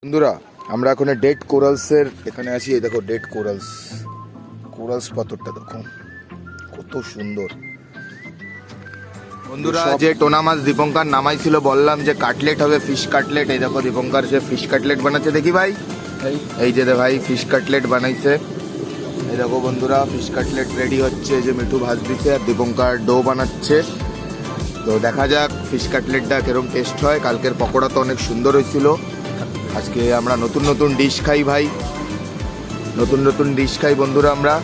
বন্ধুরা আমরা এখন ডেড কোরালসের এখানে আছি। এই দেখো ডেড কোরালস পাথরটা দেখো কত সুন্দর। বন্ধুরা যে টোনা মাছ দীপঙ্কর নামাইছিল, বললাম যে কাটলেট হবে, ফিশ কাটলেট। এই দেখো দীপঙ্কর সে ফিশ কাটলেট বানাচ্ছে, দেখি ভাই এই যে ভাই ফিশ কাটলেট বানাইছে। এই দেখো বন্ধুরা ফিশ কাটলেট রেডি হচ্ছে, যে মিঠু ভাজ দিছে আর দীপঙ্কর ডো বানাচ্ছে। তো দেখা যাক ফিশ কাটলেটটা কিরকম টেস্ট হয়। কালকের পকোড়া তো অনেক সুন্দর হয়েছিল। আজকে আমরা নতুন নতুন ডিশ খাই ভাই, নতুন নতুন ডিশ খাই বন্ধুরা আমরা।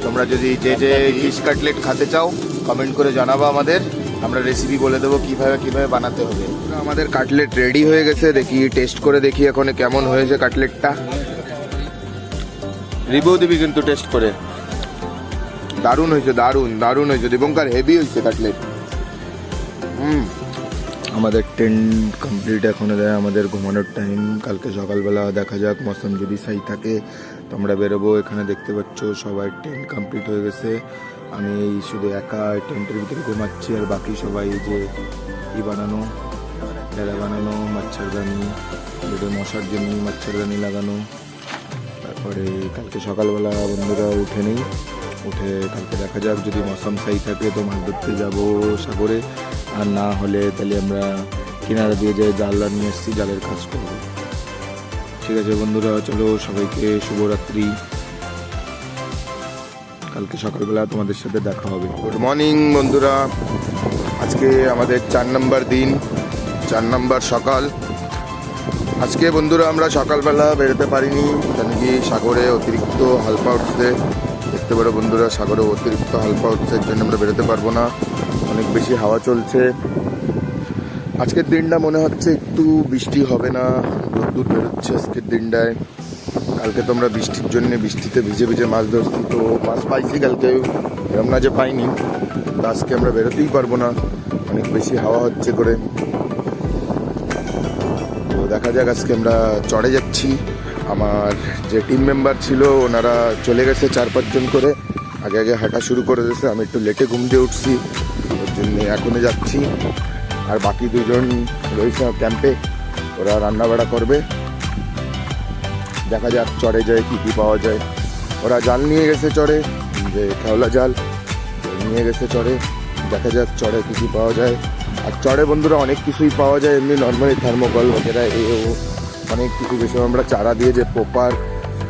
তোমরা যদি যে যে ফিশ কাটলেট খেতে চাও কমেন্ট করে জানাবো আমাদের, আমরা রেসিপি বলে দেবো কিভাবে বানাতে হবে। আমাদের কাটলেট রেডি হয়ে গেছে, দেখি টেস্ট করে দেখি এখন কেমন হয়েছে কাটলেটটা। রিভিউ দিবি কিন্তু টেস্ট করে। দারুণ হয়েছে, দারুণ হয়েছে দীপঙ্কর, হেভি হয়েছে কাটলেট। আমাদের টেন্ট কমপ্লিট, এখন দেয় আমাদের ঘুমানোর টাইম। কালকে সকালবেলা দেখা যাক মৌসুম যদি সাই থাকে তো আমরা বেরোবো। এখানে দেখতে পাচ্ছ সবাই টেন্ট কমপ্লিট হয়ে গেছে, আমি শুধু একা টেন্টের ভিতরে ঘুমাচ্ছি। আর বাকি সবাই যে বানানো ডেরা বানানো, মচ্ছরদানি, যেটা মশার জন্য মচ্ছরদানি লাগানো। তারপরে কালকে সকালবেলা বন্ধুরা উঠে কালকে দেখা যাক যদি মৌসুম সাই থাকে তো মাছ ধরতে যাবো সাগরে, আর না হলে তাহলে আমরা কিনারা দিয়ে যাই জাল নিয়ে এসছি, জালের কাজ করবো। ঠিক আছে বন্ধুরা, চলো সবাইকে শুভরাত্রি। কালকে সকালবেলা তোমাদের সাথে দেখা হবে। গুড মর্নিং বন্ধুরা, আজকে আমাদের 4 নম্বর দিন, 4 নম্বর সকাল। আজকে বন্ধুরা আমরা সকালবেলা বেরোতে পারিনি, কেন কি সাগরে অতিরিক্ত হালকা উঠছে। দেখতে পারো বন্ধুরা সাগরে অতিরিক্ত হালকা উঠছে, এর জন্য আমরা বেরোতে পারবো না, অনেক বেশি হাওয়া চলছে। আজকের দিনটা মনে হচ্ছে একটু বৃষ্টি হবে না, রোদ্দুর বেরোচ্ছে আজকের দিনটায়। কালকে তো আমরা বৃষ্টির জন্য বৃষ্টিতে ভিজে ভিজে মাছ ধরছি, তো মাছ পাইছি কালকে, এরম না যে পাইনি। আজকে আমরা বেরোতেই পারবো না, অনেক বেশি হাওয়া হচ্ছে করে। তো দেখা যাক, আজকে আমরা চড়ে যাচ্ছি। আমার যে টিম মেম্বার ছিল ওনারা চলে গেছে 4-5 জন করে, আগে হাঁটা শুরু করে দিয়েছে। আমি একটু লেটে ঘুম দিয়ে উঠছি, ওর জন্য এখনই যাচ্ছি। আর বাকি 2 জন রয়েছে ক্যাম্পে, ওরা রান্নাবাড়া করবে। দেখা যাক চড়ে যায় কি পাওয়া যায়। ওরা জাল নিয়ে গেছে চড়ে, যে খেওলা জাল নিয়ে গেছে চড়ে। দেখা যাক চড়ে কি পাওয়া যায়। আর চড়ে বন্ধুরা অনেক কিছুই পাওয়া যায়, এমনি নর্মালি থার্মোকল বগেরা অনেক কিছু। বেশি আমরা চারা দিয়ে যে পোপার,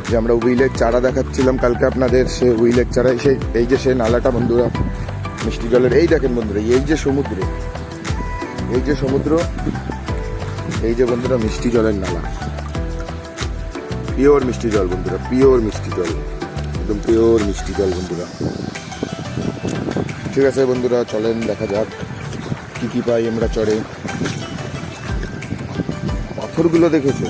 যে আমরা হুইলের চারা দেখাচ্ছিলাম কালকে আপনাদের, সে হুইলের চারা এই যে সে নালাটা বন্ধুরা মিষ্টি জলের। এই দেখেন বন্ধুরা, এই যে সমুদ্র, এই যে বন্ধুরা মিষ্টি জলের নালা, পিওর মিষ্টি জল বন্ধুরা, পিওর মিষ্টি জল, একদম পিওর মিষ্টি জল বন্ধুরা। ঠিক আছে বন্ধুরা, চলেন দেখা যাক কি পাই আমরা চড়ে। পাথরগুলো দেখেছো,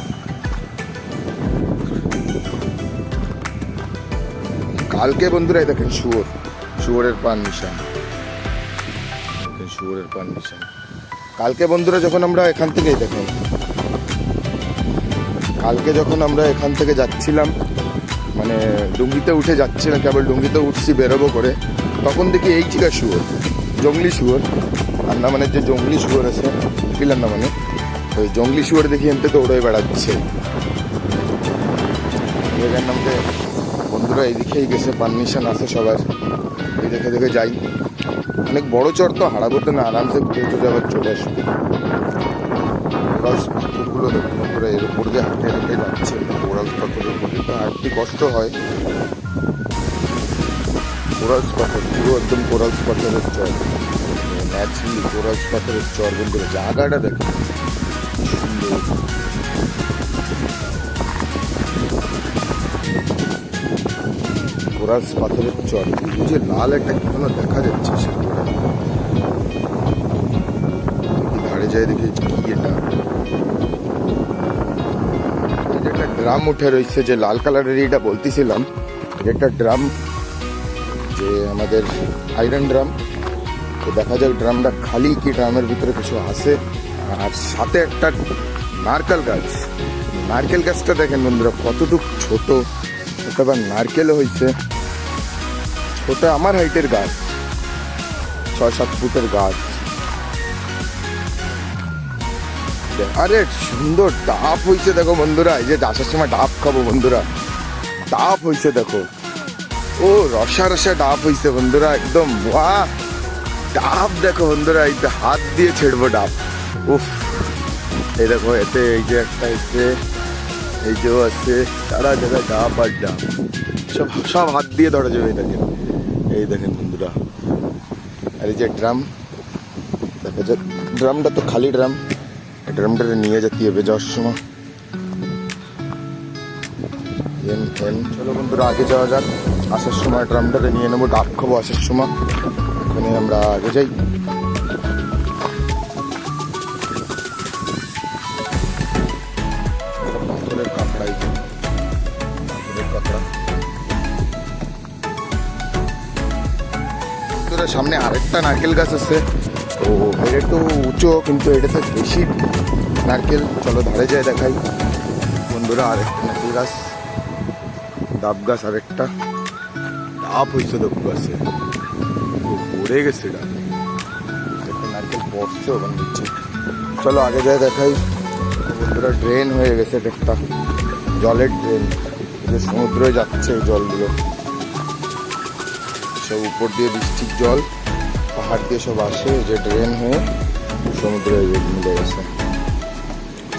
কালকে বন্ধুরা দেখেন শুয়োরের পান নিশান, শুয়োরের পান নিশান। কালকে বন্ধুরা যখন আমরা এখান থেকে দেখেন, কালকে যখন আমরা এখান থেকে যাচ্ছিলাম, মানে ডুঙ্গিতে উঠে যাচ্ছিলাম, কেবল ডুঙ্গিতে উঠছি বেরোবো করে, তখন দেখি এই চিকা শুয়োর, জঙ্গলি শুয়োর। আন্দামানের যে জঙ্গলি শুয়োর আছে উকিল আন্দামানে, ওই জঙ্গলি শুয়োর দেখি এনতে তো উড়ে বেড়াচ্ছে। এখানে আমাদের বন্ধুরা এইদিকেই গেছে, পারমিশন আছে সবার, এই দেখে যাই। অনেক বড় চর তো, হারা করতে না, আরামসে ঘুরে চলে আবার চলে আসবে। পাথরগুলো দেখুন বন্ধুরা, এর উপর দিয়ে হেঁটে যাচ্ছে, কোরালস পাথরের উপরে তো হাঁটতে কষ্ট হয়। কোরালস পাথর পুরো একদম কোরালস পাথরের চর, ন্যাচারালি কোরালস পাথরের চর বন্ধুরা। জায়গাটা দেখে সুন্দর, কোরালস পাথরের চর। কিন্তু যে লাল একটা কোনো দেখা যাচ্ছে, সেটা ধারে যায় দেখি কি এটা, একটা ড্রাম উঠে রয়েছে, যে লাল কালারের এটা বলতেছিলাম, একটা ড্রাম, যে আমাদের আয়রন ড্রাম। তো দেখা যাক ড্রামটা খালি কি ড্রামের ভিতরে কিছু আছে। আর সাথে একটা নারকেল গাছটা দেখেন বন্ধুরা কতটুকু ছোট, ওটা আবার নারকেলও হয়েছে। ছোট আমার হাইটের গাছ, 6-7 ফুটের গাছ। আরে সুন্দর ডাব হয়েছে দেখো বন্ধুরা, এই যে আসার সময় ডাব খাবো বন্ধুরা, ডাব হয়েছে দেখো, ও রসা রসা ডাব হয়েছে বন্ধুরা একদম, বাহ ডাব দেখো বন্ধুরা, এই হাত দিয়ে ছেড়বো ডাব, উফ এই দেখো এতে এই যে একটা এসে এই যে আছে সারা জায়গায় ডাব আর ডাব, সব সব হাত দিয়ে ধরা যাবে। এই দেখেন বন্ধুরা, আর এই যে ড্রাম দেখা যাক, ড্রামটা তো খালি ড্রাম, এই ড্রামটা নিয়ে যেতে হবে যাওয়ার সময়। চলো বন্ধুরা আগে যাওয়া যাক, আসার সময় ড্রামটাকে নিয়ে নেবো, ডাব খাবো আসার সময়, ওখানে আমরা আগে যাই। পাথরের কাঁকড়াই, পাথরের কাঁকড়া। সামনে আরেকটা নারকেল গাছ আছে, তো এটা একটু উঁচু কিন্তু এটাতে বেশি নারকেল, চলো ধারে যায় দেখাই বন্ধুরা। আরেকটা নারকেল গাছ, ডাব গাছ, আরেকটা ডাব হয়েছে দেখো গাছে, পড়ে গেছে ডাব, একটা নারকেল পড়ছে ওখানে নিচে। চলো আগে যায় দেখাই বন্ধুরা। ড্রেন হয়ে গেছে একটা, জলের ড্রেন, যে সমুদ্রে যাচ্ছে এই জলগুলো সব উপর দিয়ে, বৃষ্টির জল পাহাড় দিয়ে সব আসে, যে ড্রেন হয়ে সমুদ্রে মিলে গেছে।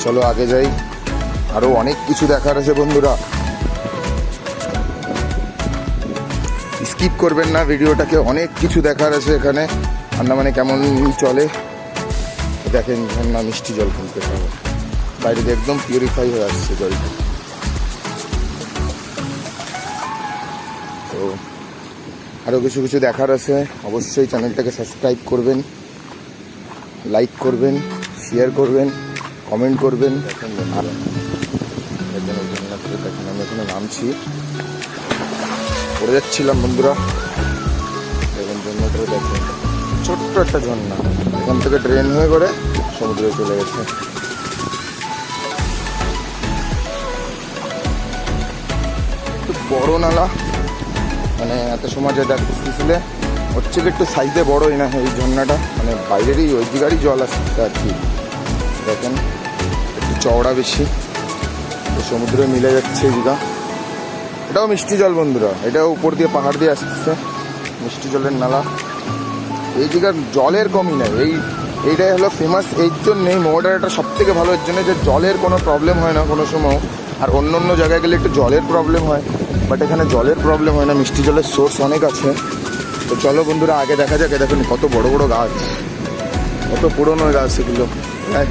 চলো আগে যাই, আরো অনেক কিছু দেখার আছে বন্ধুরা, স্কিপ করবেন না ভিডিওটাকে, অনেক কিছু দেখার আছে এখানে। আন্দামানে কেমন চলে দেখেন, ঝর্ণা মিষ্টি জল কিনতে হবে, বাইরে দিয়ে একদম পিউরিফাই হয়ে আসছে জলটা। তো আরও কিছু কিছু দেখার আছে, অবশ্যই চ্যানেলটাকে সাবস্ক্রাইব করবেন, লাইক করবেন, শেয়ার করবেন, কমেন্ট করবেন। দেখেন আমি এখানে নামছি, পড়ে যাচ্ছিলাম বন্ধুরা, দেখেন ঝর্ণাটা দেখেন, ছোট্ট একটা ঝর্ণা, এখান থেকে ড্রেন হয়ে করে সমুদ্রে চলে গেছে। একটু বড় নালা, মানে এত সময় যে দেখতেছিলে হচ্ছে কি একটু সাইজে বড়ই না এই ঝর্ণাটা, মানে বাইরেরই ওই জায়গারই জল আসছে আর কি, দেখেন একটু চওড়া বেশি, তো সমুদ্রে মিলে যাচ্ছে এই জায়গা। এটাও মিষ্টি জল বন্ধুরা, এটাও উপর দিয়ে পাহাড় দিয়ে আসতেছে, মিষ্টি জলের নালা। এই জায়গার জলের কমই নাই, এইটাই হলো ফেমাস এই জন্যেই, মোহডাটা সব থেকে ভালো এর জন্য যে জলের কোনো প্রবলেম হয় না কোনো সময়, আর অন্য অন্য জায়গায় গেলে একটু জলের প্রবলেম হয়, বাট এখানে জলের প্রবলেম হয় না, মিষ্টি জলের সোর্স অনেক আছে। তো চলো বন্ধুরা আগে দেখা যাক, দেখুন কত বড় বড় গাছ, কত পুরনো গাছ এগুলো, হ্যাঁ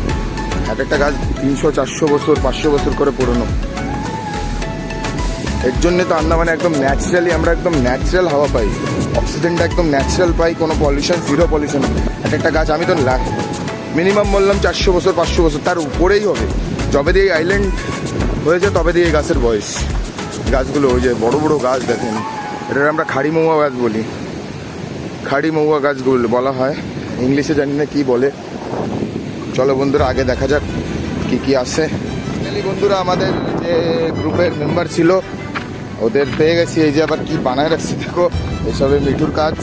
এক একটা গাছ 300-400 বছর 500 বছর করে পুরনো। এর জন্যে তো আন্দামানে একদম ন্যাচারালি আমরা একদম ন্যাচারাল হাওয়া পাই, অক্সিজেনটা একদম ন্যাচারাল পাই, কোনো পলিউশন, জিরো পলিউশন। এক একটা গাছ আমি তো মিনিমাম বললাম 400 বছর 500 বছর তার উপরেই হবে, যবে দিয়ে আইল্যান্ড হয়েছে তবে দিয়ে এই গাছের বয়স। গাছগুলো ওই যে বড় বড় গাছ দেখেন, এটা আমরা খাড়ি মহুয়া গাছ বলি, খাড়ি মহুয়া গাছগুলো বলা হয়, ইংলিশে জানি না কি বলে। চলো বন্ধুরা আগে দেখা যাক কি কি আছে। বন্ধুরা আমাদের যে গ্রুপের মেম্বার ছিল ওদের পেয়ে গেছি, এই যে আবার কি বানায় রাখছি দেখো, এসবে মিঠুর কাজ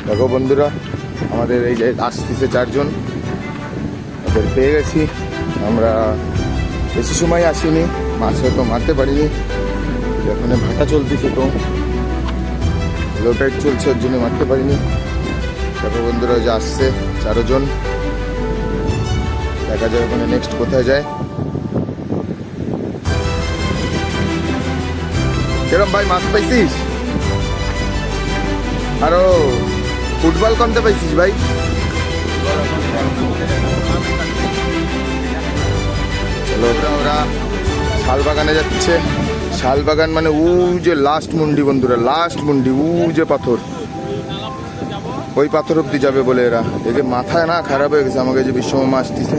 দেখো বন্ধুরা। আমাদের এই যে আসতেছে 4 জন, ওদের পেয়ে গেছি। আমরা বেশি সময় আসিনি, মাছ হয়তো মারতে পারিনি, এখানে ভাটা চলতেছে তো লো টাইড চলছে, ওর জন্য মারতে পারিনি। দেখো বন্ধুরা যে আসছে 4 জন, দেখা যায় ওখানে নেক্সট কোথায় যায়। কিরম ভাই মাছ পাইছিস? আরো ফুটবল কমতে পাইছিস ভাই? চলো ওরা শাল বাগানে যাচ্ছে, শাল বাগান মানে উ যে লাস্ট মুন্ডি বন্ধুরা, লাস্ট মুন্ডি, উ যে পাথর, ওই পাথর অব্দি যাবে বলে এরা, একে মাথায় না খারাপ হয়ে গেছে আমাকে যে বিশ্বমামা আসতেছে।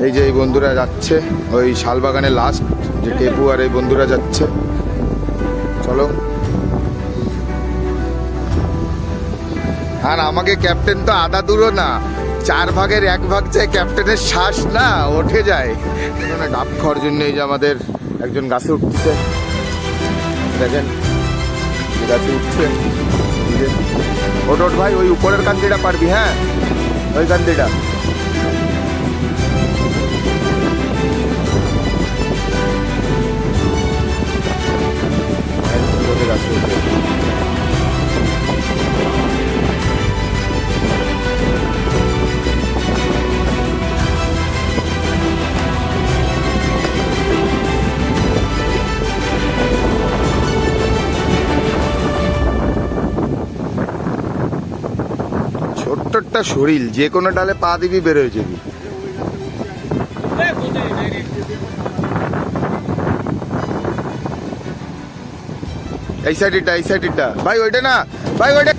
এই যে এই বন্ধুরা যাচ্ছে ওই শাল বাগানে লাস্ট, যে টেপু আর এই বন্ধুরা যাচ্ছে। চলো, আর আমাকে ক্যাপ্টেন তো আধা দূরও না, 4 ভাগের 1 ভাগ চাই, ক্যাপ্টেনের শ্বাস না ওঠে যায়। ডাব খাওয়ার জন্য এই যে আমাদের একজন গাছে উঠতেছে, দেখেন গাছে উঠছে। ওট ভাই, ওই উপরের কান্দিটা পারবি? হ্যাঁ ওই কান্দিটা একটা শরীর, যে কোনো ডালে পা দিবি বের হয়ে যাবি। এই সাইডটা ভাই, ওইটা না ভাই, ওইটা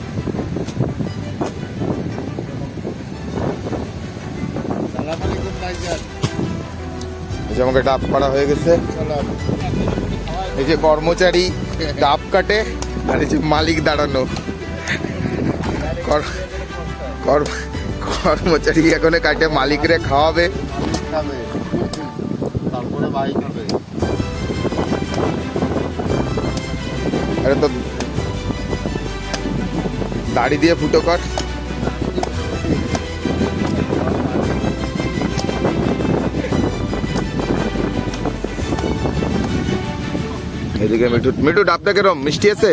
আমাকে ডাব কাটা হয়ে গেছে। এই যে কর্মচারী ডাব কাটে, আর এই যে মালিক দাঁড়ানো। কর্মচারী এখন কাটে, মালিকরে খাওয়াবে, তারপরে ভাই খাবে। আরে তো দাড়ি দিয়ে ফুটো কর। এদিকে মিঠু ডাবটা কেরম মিষ্টি আছে?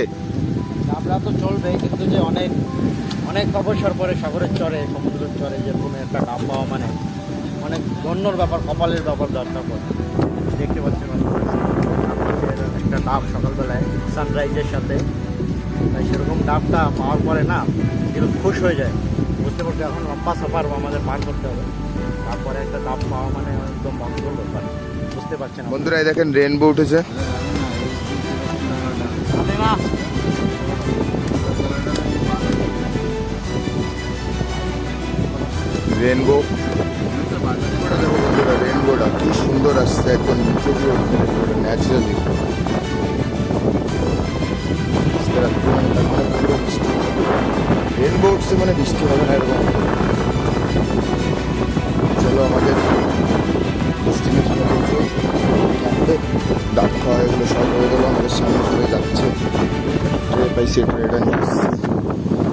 ডাবটা তো চলবে, কিন্তু যে অনেক অনেক অবসর পরে সাগরের চরে, সমুদ্রের চরে যে কোনো একটা ডাব পাওয়া মানে অনেক ধন্যর ব্যাপার, কপালের ব্যাপার দরকার পড়ে। দেখতে পাচ্ছেন একটা ডাব সকালবেলায় সানরাইজের সাথে, তাই সেরকম ডাবটা পাওয়ার পরে না যেরকম খুশ হয়ে যায়। বুঝতে পারছি এখন লম্বা সফর আমাদের পার করতে হবে, তারপরে একটা ডাব পাওয়া মানে একদম মঙ্গল ব্যাপার। বুঝতে পারছেন বন্ধুরা, এই দেখেন রেনবো উঠেছে। রেনবো রেনবোটা কি সুন্দর আসছে, একদম নিচে দিয়ে ন্যাচারালি। রেনবো উঠছে মানে বৃষ্টি হবে না এরকম। চলো আমাদের ডেস্টিনেশনে বলছো ক্যাম্পে ডাব খাওয়া, এগুলো সব হয়ে গেলো, আমাদের সামনে চলে যাচ্ছে। ট্রে পাইছি, ট্রেটা নিয়ে এসেছি।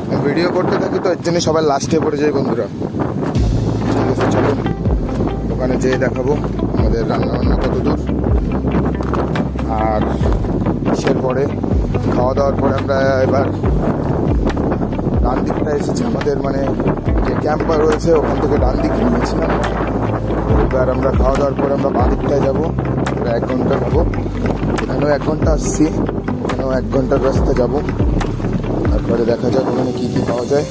আমি ভিডিও করতে থাকি তো এর জন্য সবাই লাস্টে পড়ে যায় বন্ধুরা। ঠিক আছে, চলো ওখানে যেয়ে দেখাবো আমাদের রান্নাবান্না কত দূর, আর কিসের পরে খাওয়া দাওয়ার পরে আমরা এবার ডান দিকটা এসেছি। আমাদের মানে যে ক্যাম্পার রয়েছে ওখান থেকে ডান দিক নিয়েছিলাম। এবার আমরা খাওয়া দাওয়ার পরে আমরা বাঁ দিকটায় যাবো, 1 ঘন্টা যাবো। এখানেও 1 ঘন্টা আসছি, ওখানেও 1 ঘন্টার রাস্তা যাবো। তারপরে দেখা যাক ওখানে কী কী পাওয়া যায়।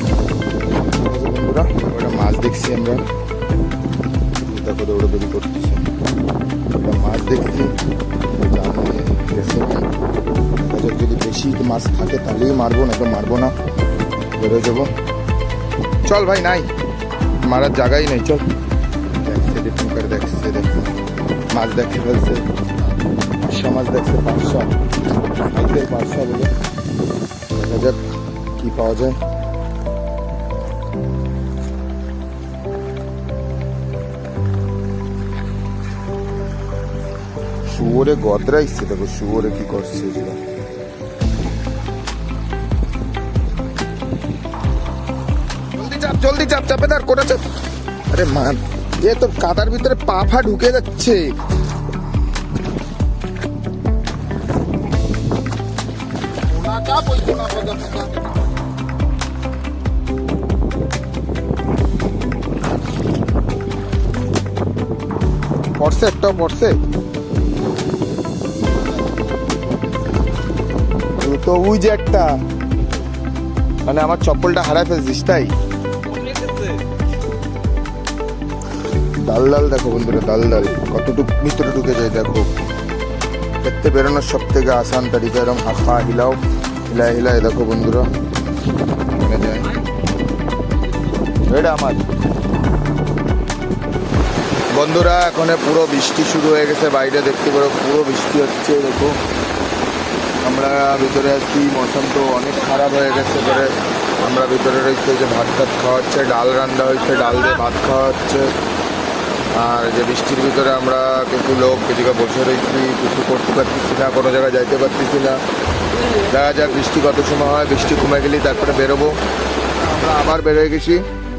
বন্ধুরা, ওটা মাছ দেখছি আমরা, দেখো দৌড়াদৌড়ি করতেছে, ওটা মাছ দেখছি। যদি বেশি মাছ থাকে তাহলেই মারবো, না তো মারবো না, বেরোয় যাবো। চল ভাই, নাই মারার জায়গাই নেই, চল। দেখছে দেখো মাছ দেখতে ফেলছে, পাঁচশো মাছ দেখছে, 500 বলে। দেখা যাক কি পাওয়া যায়। শুয়োরে গদরাইছে, দেখো শুয়োরে কি করছে এগুলো। জলদি চাপ চাপে তার কোটা চাপ। আরে মান, এ তো কাদার ভিতরে পা ফা ঢুকে যাচ্ছে। পড়ছে, একটাও পড়ছে তো। ওই যে একটা মানে আমার চপ্পলটা হারাই ফেলছিস তাই। ডাল ডাল দেখো বন্ধুরা, ডাল ডাল কতটুকু ভিতরে ঢুকে যায় দেখো। দেখতে বেরোনোর সব থেকে আসান তারিখা, এরকম হাত পা হিলাও, হিলায় দেখো বন্ধুরা যায়। এটা আমার বন্ধুরা, এখন পুরো বৃষ্টি শুরু হয়ে গেছে, বাইরে দেখতে পারো পুরো বৃষ্টি হচ্ছে। দেখো আমরা ভিতরে আছি, মৌসুম তো অনেক খারাপ হয়ে গেছে। পরে আমরা ভিতরে রয়েছে, যে ভাত খাওয়া হচ্ছে, ডাল রান্না হয়েছে, ডাল দিয়ে ভাত খাওয়া হচ্ছে। আর যে বৃষ্টির ভিতরে আমরা কিছু লোক এদিকে বসে রয়েছি, কিছু করতে পারতেছি না, কোনো জায়গায় যাইতে পারতেছি না। দেখা যাক বৃষ্টি কত সময় হয়, বৃষ্টি কমে গেলেই তারপরে বেরোবো। আমরা আবার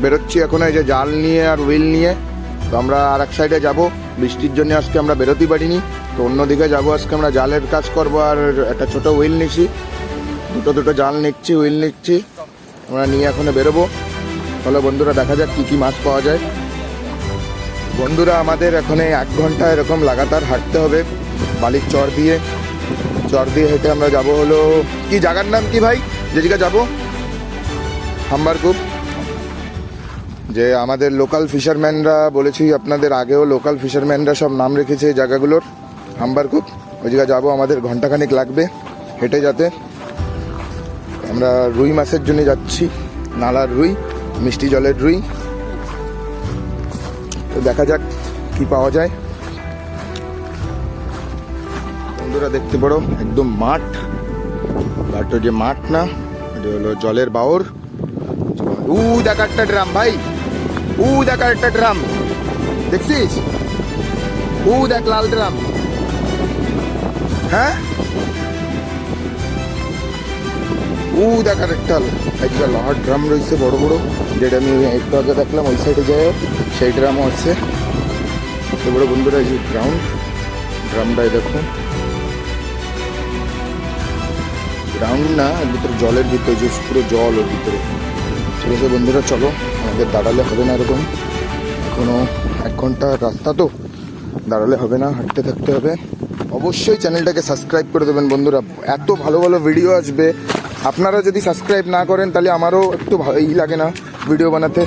বেরোচ্ছি এখন, এই যে জাল নিয়ে আর হুইল নিয়ে। তো আমরা আর এক সাইডে যাবো, বৃষ্টির জন্য আজকে আমরা বেরোতেই পারিনি, তো অন্যদিকে যাবো। আজকে আমরা জালের কাজ করবো, আর একটা ছোটো হুইল নিচ্ছি, দুটো জাল নিচ্ছি, হুইল নিচ্ছি, আমরা নিয়ে এখন বেরোবো। তাহলে বন্ধুরা দেখা যাক কী কী মাছ পাওয়া যায়। বন্ধুরা, আমাদের এখন 1 ঘন্টা এরকম লাগাতার হাঁটতে হবে বালির চর দিয়ে হেঁটে আমরা যাব হলো কি জায়গার নাম কি ভাই, যেদিকে যাবো? হাম্বারকুপ। যে আমাদের লোকাল ফিশারম্যানরা, বলেছি আপনাদের আগেও, লোকাল ফিশারম্যানরা সব নাম রেখেছে এই জায়গাগুলোর। হাম্বারকুপ, ওই জায়গায় যাবো, আমাদের ঘন্টাখানেক লাগবে হেঁটে যেতে। আমরা রুই মাছের জন্য যাচ্ছি, নালার রুই, মিষ্টি জলের রুই। তো দেখা যাক কি পাওয়া যায়। বন্ধুরা দেখতে পারো একদম মাঠ, বাট যে মাঠ না, এটা হলো জলের বাওর। দেখ একটা ড্রাম ভাই, দেখ একটা ড্রাম দেখছিস, দেখ লাল ড্রাম। হ্যাঁ দেখ একটা লোহার ড্রাম রয়েছে বড় বড়, যেটা আমি একটু আগে দেখলাম ওই সাইডে যায়, সেই ড্রামও আছে। বড় বন্ধুরা এই যে ড্রামটাই দেখো, গ্রাউন্ড না, এর ভিতরে জলের ভিতরে, যে পুরো জল ওর ভিতরে। ঠিক আছে বন্ধুরা, চলো, আমাদের দাঁড়ালে হবে না এরকম, এখনো 1 ঘন্টা রাস্তা, তো দাঁড়ালে হবে না, হাঁটতে থাকতে হবে। অবশ্যই চ্যানেলটাকে সাবস্ক্রাইব করে দেবেন বন্ধুরা, এত ভালো ভালো ভিডিও আসবে। আপনারা যদি সাবস্ক্রাইব না করেন তাহলে আমারও একটু ভালোই লাগে না ভিডিও বানাতে।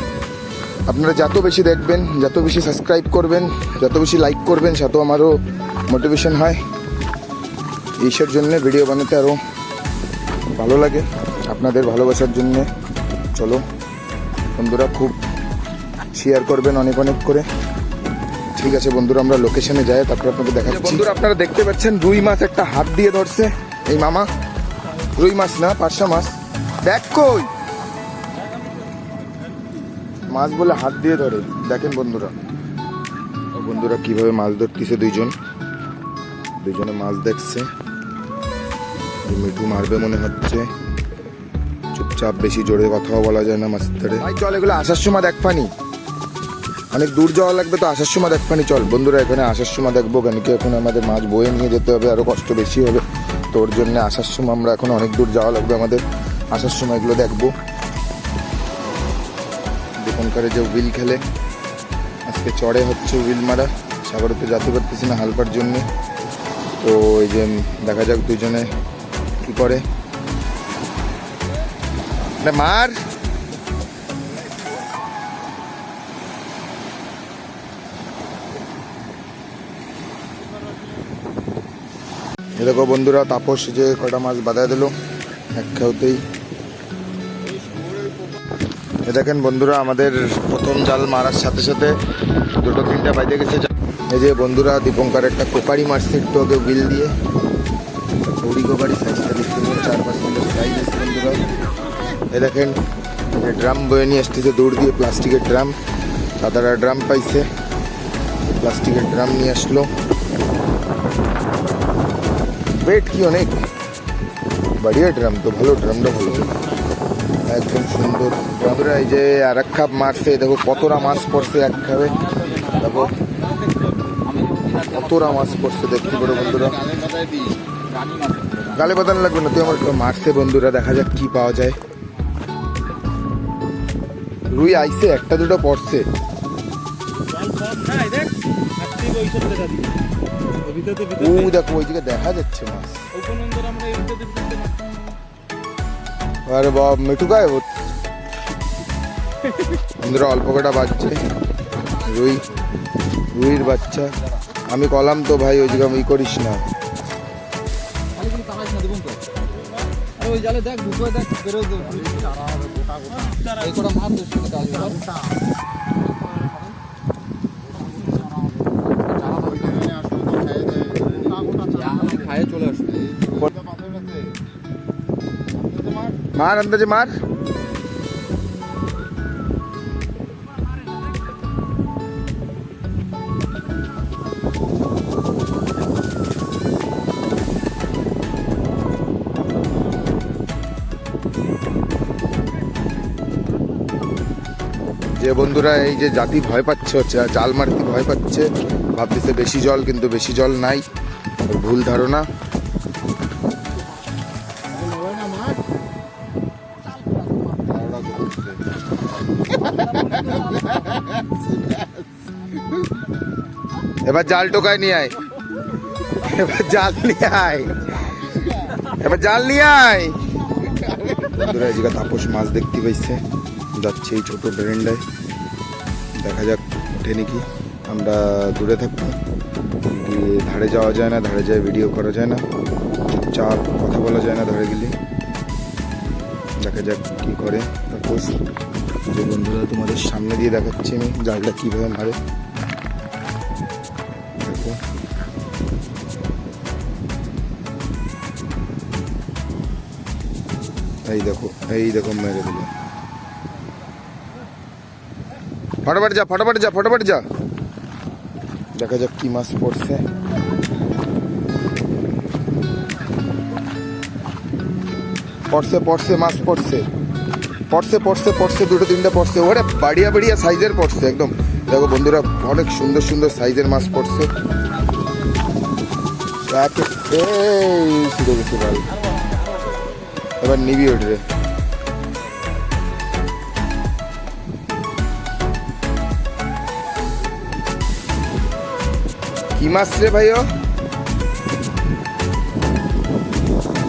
আপনারা যত বেশি দেখবেন, যত বেশি সাবস্ক্রাইব করবেন, যত বেশি লাইক করবেন, তত আমারও মোটিভেশন হয় এইসব জন্যে ভিডিও বানাতে, আরও ভালো লাগে আপনাদের ভালোবাসার জন্যে। চলো বন্ধুরা, খুব শেয়ার করবেন অনেক অনেক করে। ঠিক আছে বন্ধুরা, আমরা লোকেশনে যাই, তারপর আপনাদের দেখাচ্ছি। বন্ধুরা আপনারা দেখতে পাচ্ছেন রুই মাছ একটা হাত দিয়ে ধরছে এই মামা। রুই মাছ না, পার্শা মাছ। দেখ কই মাছ বলে হাত দিয়ে ধরে, দেখেন বন্ধুরা। বন্ধুরা কিভাবে মাছ ধরতেছে, দুইজনে মাছ দেখছে। মিঠু মারবে মনে হচ্ছে, চুপচাপ, বেশি জোরে কথাও বলা যায় না মাছের ধারে। ভাই চল, এগুলো আসার সময় দেখ পানি, অনেক দূর যাওয়া লাগবে, তো আসার সময় দেখ পানি। চল বন্ধুরা, এখানে আসার সময় দেখবো, কেন কি এখন আমাদের মাছ বয়ে নিয়ে যেতে হবে, আরো কষ্ট বেশি হবে। তোর জন্য আসার সময় আমরা এখন অনেক দূর যাওয়া লাগবে আমাদের, আসার সময় এগুলো দেখবো। দীপঙ্করে যে উইল খেলে, আজকে চড়ে হচ্ছে উইল মারা, সাগরে তো যেতে পারতেছি না হালপার জন্যে। তো এই যে দেখা যাক দুজনে কি করে। মার দেখো বন্ধুরা, তাপস যে কটা মাছ বাঁধা দিল এক খাওতেই। দেখেন বন্ধুরা, আমাদের প্রথম জাল মারার সাথে সাথে 2-3টা বাইতে গেছে। এই যে বন্ধুরা, দীপঙ্কর একটা কোপারি মারছে একটু আগে উইল দিয়ে, বড়ি কোপারি, সাইজটা দেখতে 4-5 মিটার সাইজ আছে বন্ধুরা। এই দেখেন ড্রাম বয়ে নিয়ে আসতেছে দৌড় দিয়ে, প্লাস্টিকের ড্রাম, সাদারা ড্রাম পাইছে, প্লাস্টিকের ড্রাম নিয়ে আসলো। ওয়েট কি অনেক বাড়িয়া ড্রাম, তো ভালো, ড্রামটা ভালো, একদম সুন্দর। বন্ধুরা এই যে আর এক খাপ মারছে, দেখো কতটা মাছ পড়ছে এক খাবে, দেখো কতটা মাছ পড়ছে দেখতে পারো বন্ধুরা। গালে বাদান লাগবে না, তুই আমার মারছে বন্ধুরা। দেখা যাক কি পাওয়া যায়। রুই আইছে, একটা দুটো পড়ছে। দেখো ওই দিকে দেখা যাচ্ছে মাছ। আরে বাবা, মিঠু গায়ে বন্ধুরা অল্প কটা বাচ্চা রুইর বাচ্চা। আমি কলাম তো ভাই, ওই দিকে ই করিস না। মার আন্দাজে মার। যে বন্ধুরা এই যে জাতি ভয় পাচ্ছে, হচ্ছে জাল মারতে ভয় পাচ্ছে, ভাবতেছে বেশি জল, কিন্তু বেশি জল নাই, ভুল ধারণা। এবার জাল টোকায় নিয়ে আয়, এবার জাল নিয়ে আয়, এবার জাল নিয়ে আয়। বন্ধুরা এই জায়গা তাপস মাছ দেখতে পাইছে, যাচ্ছে এই ছোট বেরেন্ডায়। দেখা যাক ওঠে নাকি। আমরা দূরে থাকবো, গিয়ে ধারে যাওয়া যায় না, ধারে যায় ভিডিও করা যায় না, চুপচাপ কথা বলা যায় না ধারে গেলে। দেখা যাক কি করে। তারপর যে বন্ধুরা তোমাদের সামনে দিয়ে দেখাচ্ছি আমি জালটা কীভাবে মারে। দেখো এই দেখো মেরে দিল। ফটাফট যা, ফটাফট যা, ফটাফট যা। দেখা যাক কি মাছ পড়ছে। পড়ছে পড়ছে মাছ পড়ছে, পড়ছে পড়ছে পড়ছে, দুটো তিনটা পড়ছে। ওরে বাড়িয়া বাড়িয়া সাইজের পড়ছে একদম। দেখো বন্ধুরা অনেক সুন্দর সুন্দর সাইজের মাছ পড়ছে। এই ছিঁড়ে গেছে ভাই, এবার নিবি ওঠে। কি মাছ রে ভাইও?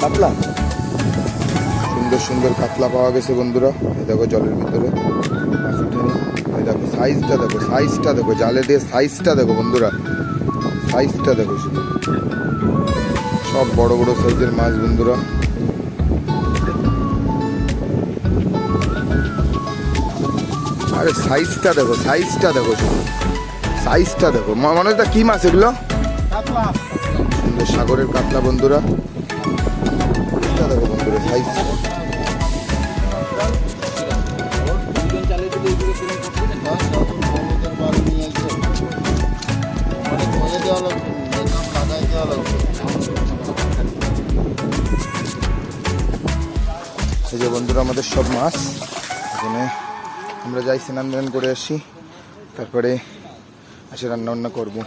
কাতলা, সুন্দর সুন্দর কাতলা পাওয়া গেছে বন্ধুরা। এই দেখো জলের ভিতরে মাছ উঠেনি। এই দেখো সাইজটা দেখো, সাইজটা দেখো, জালে দিয়ে সাইজটা দেখো বন্ধুরা, সাইজটা দেখো শুধু। সব বড় বড় সাইজের মাছ বন্ধুরা। আরে সাইজটা দেখো, সাইজটা দেখো শুধু, সাইজটা দেখো। মানুষটা কি মাছ এগুলো? সুন্দর সাগরের কাতলা বন্ধুরা। দেখো বন্ধুরা সাইজ। এই যে বন্ধুরা আমাদের সব মাছ এখানে। আমরা যাই স্নান দান করে আসি, তারপরে এসে রান্না বান্না করবো।